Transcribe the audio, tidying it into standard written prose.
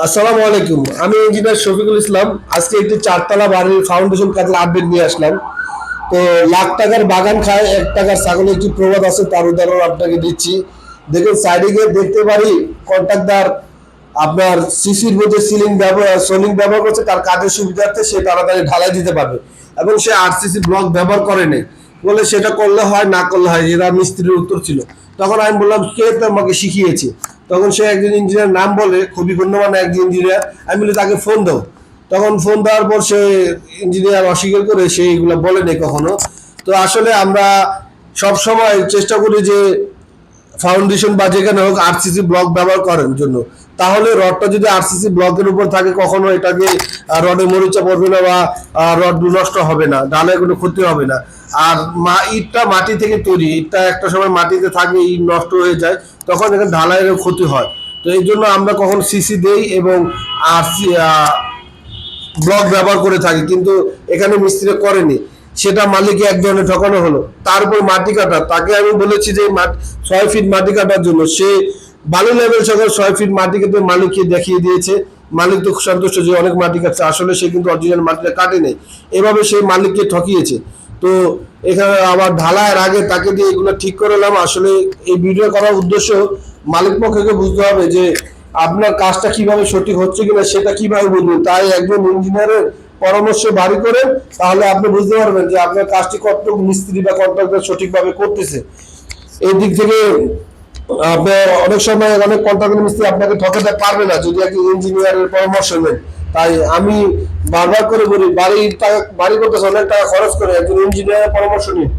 আসসালামু আলাইকুম। আমি ইঞ্জিনিয়ার শফিকুল ইসলাম। আজকে একটি চারতলা বাড়ির ফাউন্ডেশন কাজের আপডেট নিয়ে আসলাম। তো লাখ টাকার বাগান খায় 1 টাকার ছাগলে একটি প্রবাদ আছে, তার উদাহরণ আপনাকে দিচ্ছি। দেখুন, সাইডে গিয়ে দেখতে পারি কন্ট্রাক্টর আপনার সিসির মধ্যে সোলিং ব্যবহার করছে, তার কাজের সুবিধার্থে সে তাড়াতাড়ি ঢালাই দিতে পারবে এবং সে আরসিসি ব্লক ব্যবহার করে নেই বলে সেটা করলে হয় না করলে হয়, যেটা মিস্ত্রির উত্তর ছিল। তখন আমি বললাম, কে আমাকে শিখিয়েছে? তখন সে একজন ইঞ্জিনিয়ার নাম বলে, খুবই গণ্যমান্য একজন ইঞ্জিনিয়ার। আমি বলি তাকে ফোন দাও। তখন ফোন দেওয়ার পর সে ইঞ্জিনিয়ার অস্বীকার করে, সে এগুলো বলেনি কখনো। তো আসলে আমরা সব সময় চেষ্টা করি যে ফাউন্ডেশন বা যেখানে হোক আরসিসি ব্লক ব্যবহার করার জন্য। তাহলে রডটা যদি আরসিসি ব্লকের উপর থাকে, কখনো এটাকে রডে মরিচা পড়বে না বা রড নষ্ট হবে না, ডালে কোনো ক্ষতি হবে না। আর ইটটা মাটি থেকে তৈরি, ইটটা একটা সময় মাটিতে থাকে, ইট নষ্ট হয়ে যায়, তখন এখানে ঢালাইয়ের ক্ষতি হয়। তো এই জন্য আমরা কখন সিসি দেই এবং আরসি ব্লক ব্যবহার করে থাকি, কিন্তু এখানে মিস্ত্রি করেনি। সেটা মালিককে এক ধরনের ঠকানো হলো। তারপর মাটি কাটা, তাকে আমি বলেছি যে 6 ফিট মাটি কাটার জন্য সে বালু লেভেল সহ 6 ফিট মাটি কেটে মালিককে দেখিয়ে দিয়েছে। মালিক তো সন্তুষ্ট যে অনেক মাটি কাটছে, আসলে সে কিন্তু অরিজিনাল মাটিটা কাটে নেই। এভাবে সেই মালিককে ঠকিয়েছে। তো এখানে আবার ঢালাইয়ের আগে তাকে দিয়ে এগুলো ঠিক করে এলাম। আসলে এই ভিডিও করার উদ্দেশ্য মালিক পক্ষকে বুঝতে হবে যে আপনার কাজটা কিভাবে সঠিক হচ্ছে কিনা সেটা কিভাবে বুঝবেন। তাই একজন ইঞ্জিনিয়ারের পরামর্শ বাড়ি করেন, তাহলে আপনি বুঝতে পারবেন যে আপনার কাজটি কতটুকু মিস্ত্রি বা কন্ট্রাক্টর সঠিকভাবে করতেছে। এই দিক থেকে আপনার অনেক সময় অনেক কন্ট্রাক্টর মিস্ত্রি আপনাকে ঠকাতে পারবে না যদি একজন ইঞ্জিনিয়ারের পরামর্শ নেন। তাই আমি বারবার করে বলি, বাড়ি করতেছে অনেক টাকা খরচ করে, একজন ইঞ্জিনিয়ারের পরামর্শ নিন।